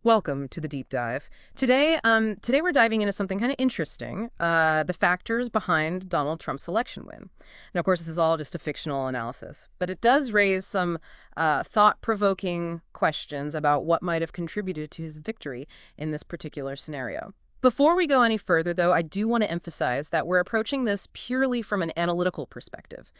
Welcome to the deep dive. Today we're diving into something kind of interesting, the factors behind Donald Trump's election win. And of course, this is all just a fictional analysis, but it does raise some thought-provoking questions about what might have contributed to his victory in this particular scenario. Before we go any further, though, I do want to emphasize that we're approaching this purely from an analytical perspective.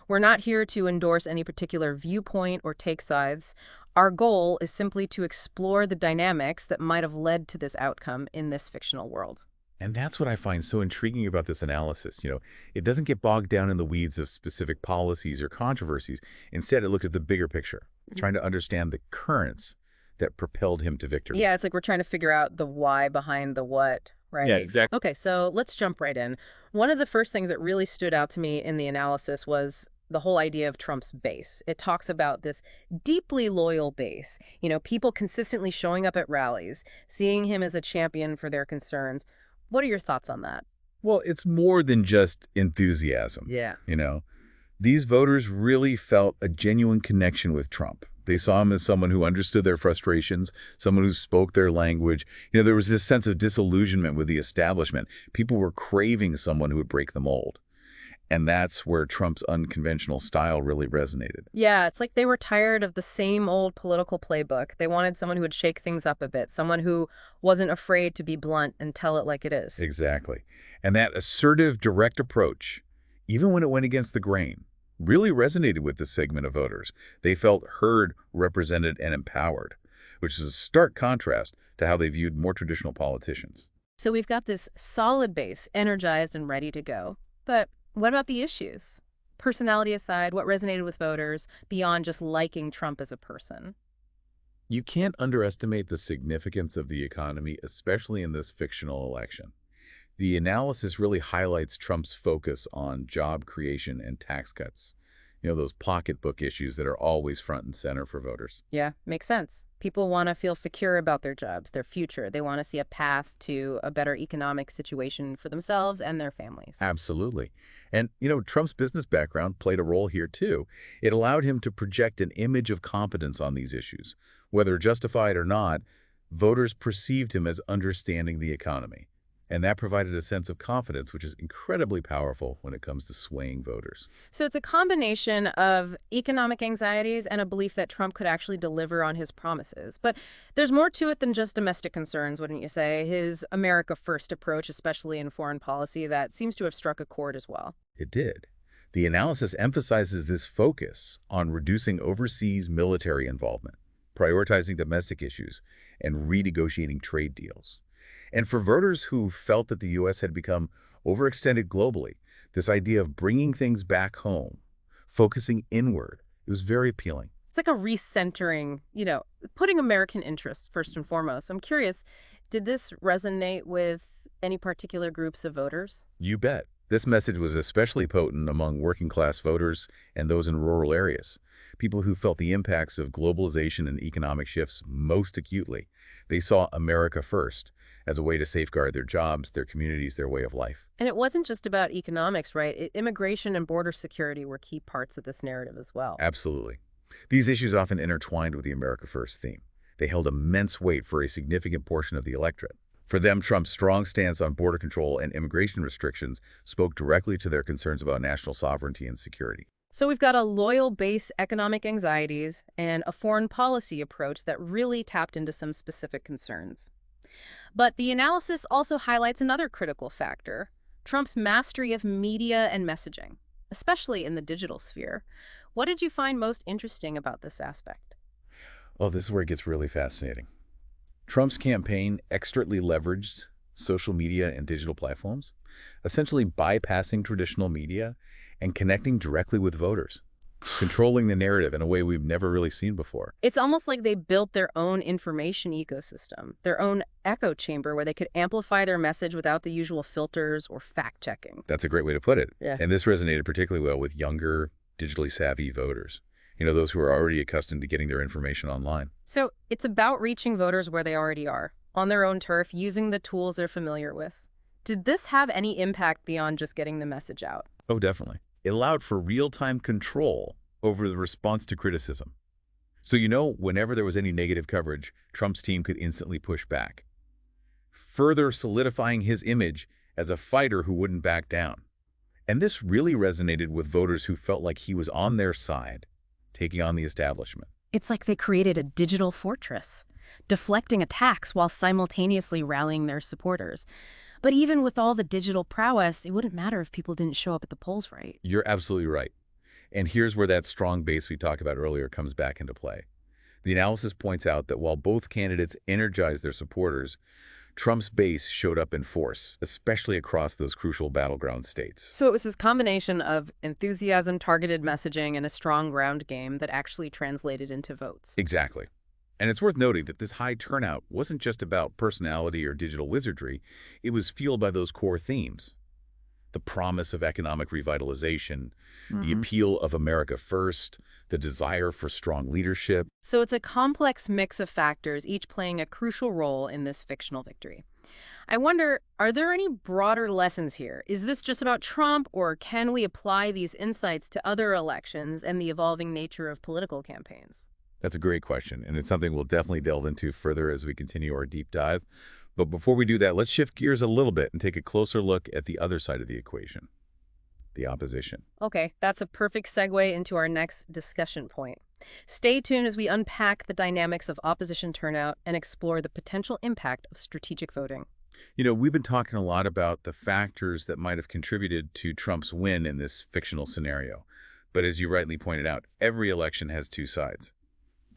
We're not here to endorse any particular viewpoint or take sides. Our goal is simply to explore the dynamics that might have led to this outcome in this fictional world. And that's what I find so intriguing about this analysis. It doesn't get bogged down in the weeds of specific policies or controversies. Instead, it looks at the bigger picture, trying to understand the currents that propelled him to victory. Yeah, it's like we're trying to figure out the why behind the what, right? Yeah, exactly. Okay, so let's jump right in. One of the first things that really stood out to me in the analysis was the whole idea of Trump's base. It talks about this deeply loyal base, people consistently showing up at rallies, seeing him as a champion for their concerns. What are your thoughts on that? Well, it's more than just enthusiasm. Yeah. These voters really felt a genuine connection with Trump. They saw him as someone who understood their frustrations, someone who spoke their language. There was this sense of disillusionment with the establishment. People were craving someone who would break the mold. And that's where Trump's unconventional style really resonated. Yeah, it's like they were tired of the same old political playbook. They wanted someone who would shake things up a bit, someone who wasn't afraid to be blunt and tell it like it is. Exactly. And that assertive, direct approach, even when it went against the grain, really resonated with this segment of voters. They felt heard, represented, and empowered, which is a stark contrast to how they viewed more traditional politicians. So we've got this solid base, energized and ready to go. But what about the issues? Personality aside, what resonated with voters beyond just liking Trump as a person? You can't underestimate the significance of the economy, especially in this fictional election. The analysis really highlights Trump's focus on job creation and tax cuts. Those pocketbook issues that are always front and center for voters. Yeah, makes sense. People want to feel secure about their jobs, their future. They want to see a path to a better economic situation for themselves and their families. Absolutely. And, Trump's business background played a role here, too. It allowed him to project an image of competence on these issues. Whether justified or not, voters perceived him as understanding the economy. And that provided a sense of confidence, which is incredibly powerful when it comes to swaying voters. So it's a combination of economic anxieties and a belief that Trump could actually deliver on his promises. But there's more to it than just domestic concerns, wouldn't you say? His America First approach, especially in foreign policy, that seems to have struck a chord as well. It did. The analysis emphasizes this focus on reducing overseas military involvement, prioritizing domestic issues, and renegotiating trade deals. And for voters who felt that the U.S. had become overextended globally, this idea of bringing things back home, focusing inward, it was very appealing. It's like a recentering, putting American interests first and foremost. I'm curious, did this resonate with any particular groups of voters? You bet. This message was especially potent among working-class voters and those in rural areas, people who felt the impacts of globalization and economic shifts most acutely. They saw America first as a way to safeguard their jobs, their communities, their way of life. And it wasn't just about economics, right? Immigration and border security were key parts of this narrative as well. Absolutely. These issues often intertwined with the America First theme. They held immense weight for a significant portion of the electorate. For them, Trump's strong stance on border control and immigration restrictions spoke directly to their concerns about national sovereignty and security. So we've got a loyal base economic anxieties and a foreign policy approach that really tapped into some specific concerns. But the analysis also highlights another critical factor, Trump's mastery of media and messaging, especially in the digital sphere. What did you find most interesting about this aspect? Oh, this is where it gets really fascinating. Trump's campaign expertly leveraged social media and digital platforms, essentially bypassing traditional media and connecting directly with voters, controlling the narrative in a way we've never really seen before. It's almost like they built their own information ecosystem, their own echo chamber where they could amplify their message without the usual filters or fact-checking. That's a great way to put it. Yeah. And this resonated particularly well with younger, digitally savvy voters. Those who are already accustomed to getting their information online. So it's about reaching voters where they already are, on their own turf, using the tools they're familiar with. Did this have any impact beyond just getting the message out? Oh, definitely. It allowed for real-time control over the response to criticism. So whenever there was any negative coverage, Trump's team could instantly push back, further solidifying his image as a fighter who wouldn't back down. And this really resonated with voters who felt like he was on their side, taking on the establishment. It's like they created a digital fortress, deflecting attacks while simultaneously rallying their supporters. But even with all the digital prowess, it wouldn't matter if people didn't show up at the polls right. You're absolutely right. And here's where that strong base we talked about earlier comes back into play. The analysis points out that while both candidates energized their supporters, Trump's base showed up in force, especially across those crucial battleground states. So it was this combination of enthusiasm, targeted messaging, and a strong ground game that actually translated into votes. Exactly. And it's worth noting that this high turnout wasn't just about personality or digital wizardry. It was fueled by those core themes: the promise of economic revitalization, the appeal of America first, the desire for strong leadership. So it's a complex mix of factors, each playing a crucial role in this fictional victory. I wonder, are there any broader lessons here? Is this just about Trump, or can we apply these insights to other elections and the evolving nature of political campaigns? That's a great question, and it's something we'll definitely delve into further as we continue our deep dive. But before we do that, let's shift gears a little bit and take a closer look at the other side of the equation, the opposition. Okay, that's a perfect segue into our next discussion point. Stay tuned as we unpack the dynamics of opposition turnout and explore the potential impact of strategic voting. We've been talking a lot about the factors that might have contributed to Trump's win in this fictional scenario. But as you rightly pointed out, every election has two sides.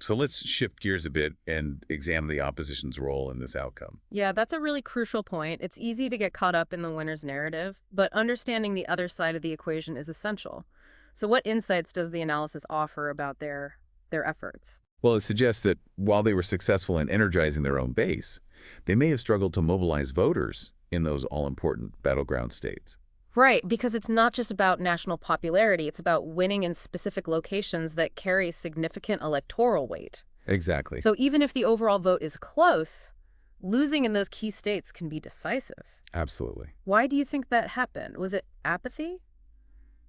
So let's shift gears a bit and examine the opposition's role in this outcome. Yeah, that's a really crucial point. It's easy to get caught up in the winner's narrative, but understanding the other side of the equation is essential. So what insights does the analysis offer about their efforts? Well, it suggests that while they were successful in energizing their own base, they may have struggled to mobilize voters in those all-important battleground states. Right, because it's not just about national popularity, it's about winning in specific locations that carry significant electoral weight. Exactly. So even if the overall vote is close, losing in those key states can be decisive. Absolutely. Why do you think that happened? Was it apathy,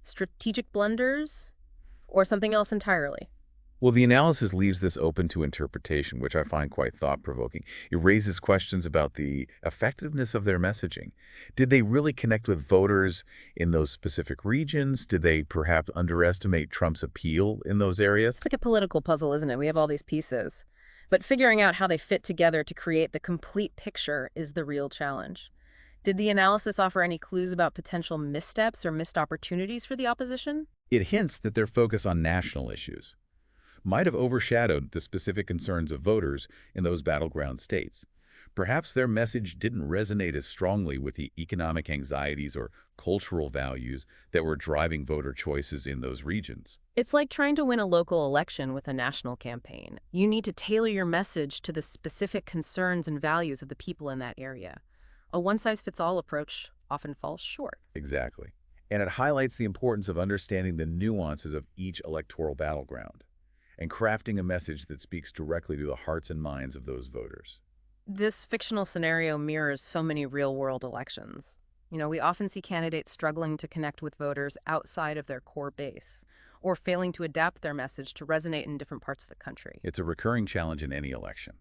strategic blunders, or something else entirely? Well, the analysis leaves this open to interpretation, which I find quite thought-provoking. It raises questions about the effectiveness of their messaging. Did they really connect with voters in those specific regions? Did they perhaps underestimate Trump's appeal in those areas? It's like a political puzzle, isn't it? We have all these pieces. But figuring out how they fit together to create the complete picture is the real challenge. Did the analysis offer any clues about potential missteps or missed opportunities for the opposition? It hints that their focus on national issues might have overshadowed the specific concerns of voters in those battleground states. Perhaps their message didn't resonate as strongly with the economic anxieties or cultural values that were driving voter choices in those regions. It's like trying to win a local election with a national campaign. You need to tailor your message to the specific concerns and values of the people in that area. A one-size-fits-all approach often falls short. Exactly. And it highlights the importance of understanding the nuances of each electoral battleground and crafting a message that speaks directly to the hearts and minds of those voters. This fictional scenario mirrors so many real-world elections. We often see candidates struggling to connect with voters outside of their core base, or failing to adapt their message to resonate in different parts of the country. It's a recurring challenge in any election.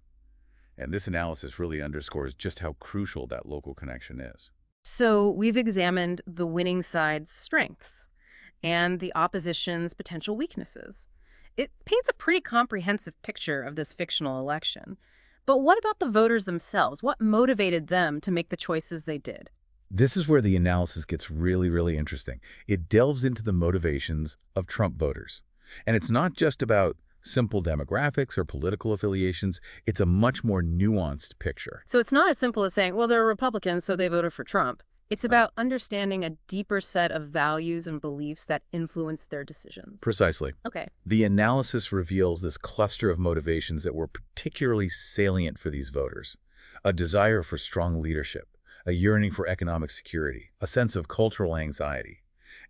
And this analysis really underscores just how crucial that local connection is. So we've examined the winning side's strengths and the opposition's potential weaknesses. It paints a pretty comprehensive picture of this fictional election. But what about the voters themselves? What motivated them to make the choices they did? This is where the analysis gets really, really interesting. It delves into the motivations of Trump voters. And it's not just about simple demographics or political affiliations. It's a much more nuanced picture. So it's not as simple as saying, well, they're Republicans, so they voted for Trump. It's about understanding a deeper set of values and beliefs that influence their decisions. Precisely. Okay. The analysis reveals this cluster of motivations that were particularly salient for these voters: a desire for strong leadership, a yearning for economic security, a sense of cultural anxiety,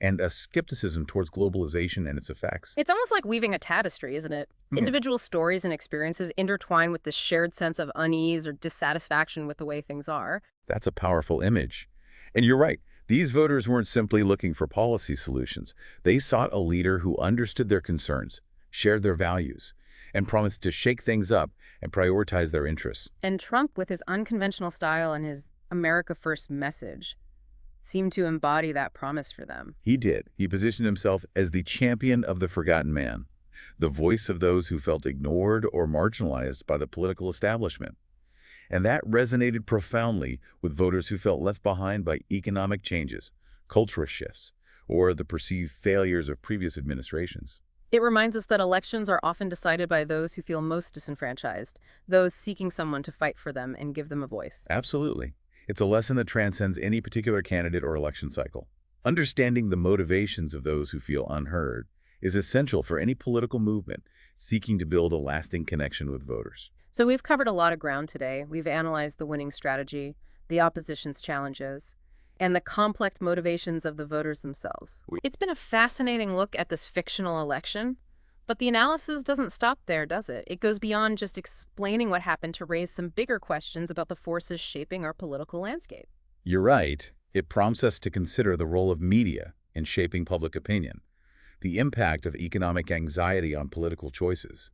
and a skepticism towards globalization and its effects. It's almost like weaving a tapestry, isn't it? Individual stories and experiences intertwine with this shared sense of unease or dissatisfaction with the way things are. That's a powerful image. And you're right. These voters weren't simply looking for policy solutions. They sought a leader who understood their concerns, shared their values, and promised to shake things up and prioritize their interests. And Trump, with his unconventional style and his America First message, seemed to embody that promise for them. He did. He positioned himself as the champion of the forgotten man, the voice of those who felt ignored or marginalized by the political establishment. And that resonated profoundly with voters who felt left behind by economic changes, cultural shifts, or the perceived failures of previous administrations. It reminds us that elections are often decided by those who feel most disenfranchised, those seeking someone to fight for them and give them a voice. Absolutely. It's a lesson that transcends any particular candidate or election cycle. Understanding the motivations of those who feel unheard is essential for any political movement seeking to build a lasting connection with voters. So we've covered a lot of ground today. We've analyzed the winning strategy, the opposition's challenges, and the complex motivations of the voters themselves. It's been a fascinating look at this fictional election, but the analysis doesn't stop there, does it? It goes beyond just explaining what happened to raise some bigger questions about the forces shaping our political landscape. You're right. It prompts us to consider the role of media in shaping public opinion, the impact of economic anxiety on political choices,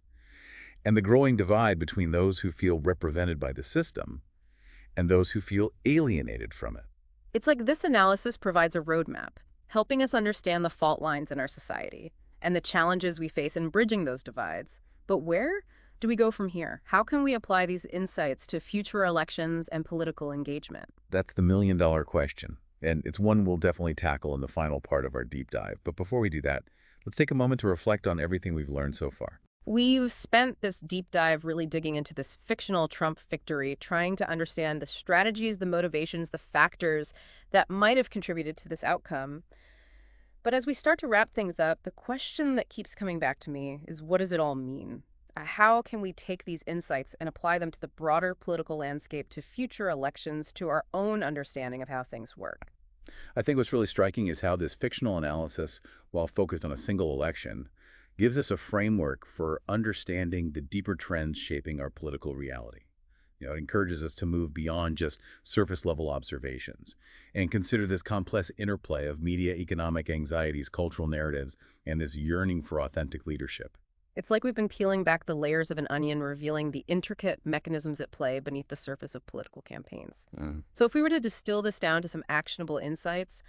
and the growing divide between those who feel represented by the system and those who feel alienated from it. It's like this analysis provides a roadmap, helping us understand the fault lines in our society and the challenges we face in bridging those divides. But where do we go from here? How can we apply these insights to future elections and political engagement? That's the million-dollar question, and it's one we'll definitely tackle in the final part of our deep dive. But before we do that, let's take a moment to reflect on everything we've learned so far. We've spent this deep dive really digging into this fictional Trump victory, trying to understand the strategies, the motivations, the factors that might have contributed to this outcome. But as we start to wrap things up, the question that keeps coming back to me is, what does it all mean? How can we take these insights and apply them to the broader political landscape, to future elections, to our own understanding of how things work? I think what's really striking is how this fictional analysis, while focused on a single election, gives us a framework for understanding the deeper trends shaping our political reality. It encourages us to move beyond just surface-level observations and consider this complex interplay of media, economic anxieties, cultural narratives, and this yearning for authentic leadership. It's like we've been peeling back the layers of an onion, revealing the intricate mechanisms at play beneath the surface of political campaigns. So if we were to distill this down to some actionable insights,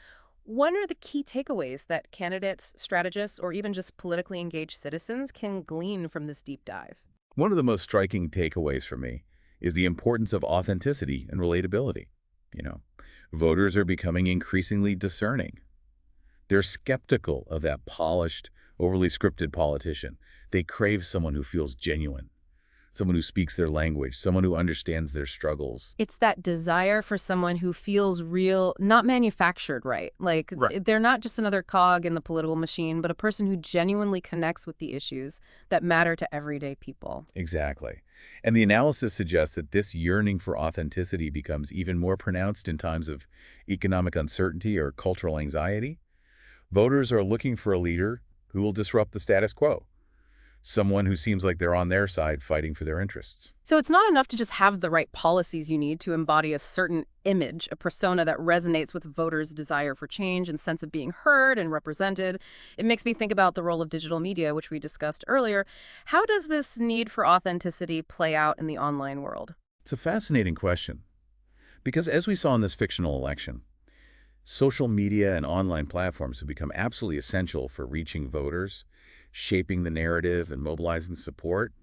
what are the key takeaways that candidates, strategists, or even just politically engaged citizens can glean from this deep dive? One of the most striking takeaways for me is the importance of authenticity and relatability. Voters are becoming increasingly discerning. They're skeptical of that polished, overly scripted politician. They crave someone who feels genuine, someone who speaks their language, someone who understands their struggles. It's that desire for someone who feels real, not manufactured, right? Like they're not just another cog in the political machine, but a person who genuinely connects with the issues that matter to everyday people. Exactly. And the analysis suggests that this yearning for authenticity becomes even more pronounced in times of economic uncertainty or cultural anxiety. Voters are looking for a leader who will disrupt the status quo, someone who seems like they're on their side fighting for their interests. So it's not enough to just have the right policies you need to embody a certain image, a persona that resonates with voters' desire for change and sense of being heard and represented. It makes me think about the role of digital media, which we discussed earlier. How does this need for authenticity play out in the online world? It's a fascinating question, because as we saw in this fictional election, social media and online platforms have become absolutely essential for reaching voters, shaping the narrative and mobilizing support.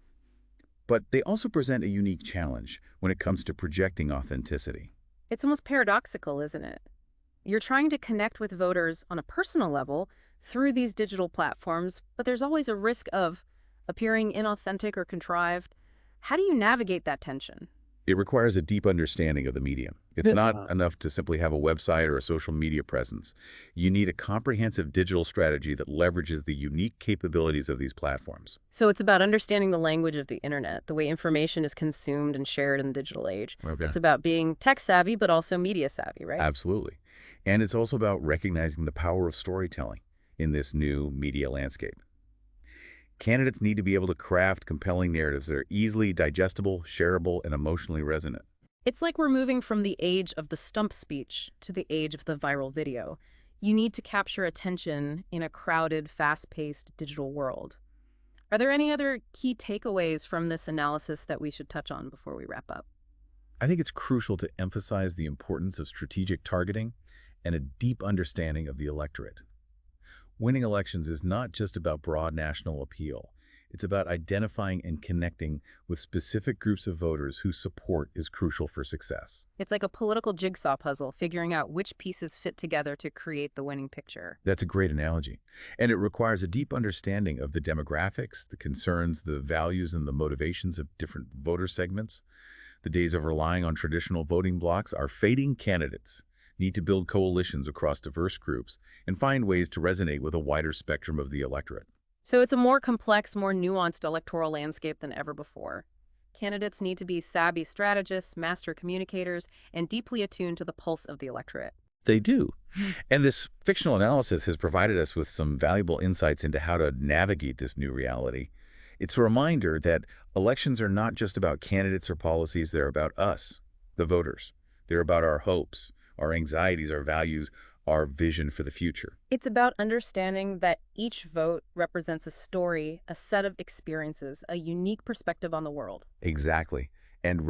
But they also present a unique challenge when it comes to projecting authenticity. It's almost paradoxical, isn't it? You're trying to connect with voters on a personal level through these digital platforms, but there's always a risk of appearing inauthentic or contrived. How do you navigate that tension? It requires a deep understanding of the medium. It's not enough to simply have a website or a social media presence. You need a comprehensive digital strategy that leverages the unique capabilities of these platforms. So it's about understanding the language of the internet, the way information is consumed and shared in the digital age. Okay. It's about being tech savvy, but also media savvy, right? Absolutely. And it's also about recognizing the power of storytelling in this new media landscape. Candidates need to be able to craft compelling narratives that are easily digestible, shareable, and emotionally resonant. It's like we're moving from the age of the stump speech to the age of the viral video. You need to capture attention in a crowded, fast-paced digital world. Are there any other key takeaways from this analysis that we should touch on before we wrap up? I think it's crucial to emphasize the importance of strategic targeting and a deep understanding of the electorate. Winning elections is not just about broad national appeal. It's about identifying and connecting with specific groups of voters whose support is crucial for success. It's like a political jigsaw puzzle, figuring out which pieces fit together to create the winning picture. That's a great analogy. And it requires a deep understanding of the demographics, the concerns, the values, and the motivations of different voter segments. The days of relying on traditional voting blocs are fading. Candidates need to build coalitions across diverse groups and find ways to resonate with a wider spectrum of the electorate. So it's a more complex, more nuanced electoral landscape than ever before. Candidates need to be savvy strategists, master communicators, and deeply attuned to the pulse of the electorate. They do. And this fictional analysis has provided us with some valuable insights into how to navigate this new reality. It's a reminder that elections are not just about candidates or policies, they're about us, the voters. They're about our hopes, our anxieties, our values, our vision for the future. It's about understanding that each vote represents a story, a set of experiences, a unique perspective on the world. Exactly. And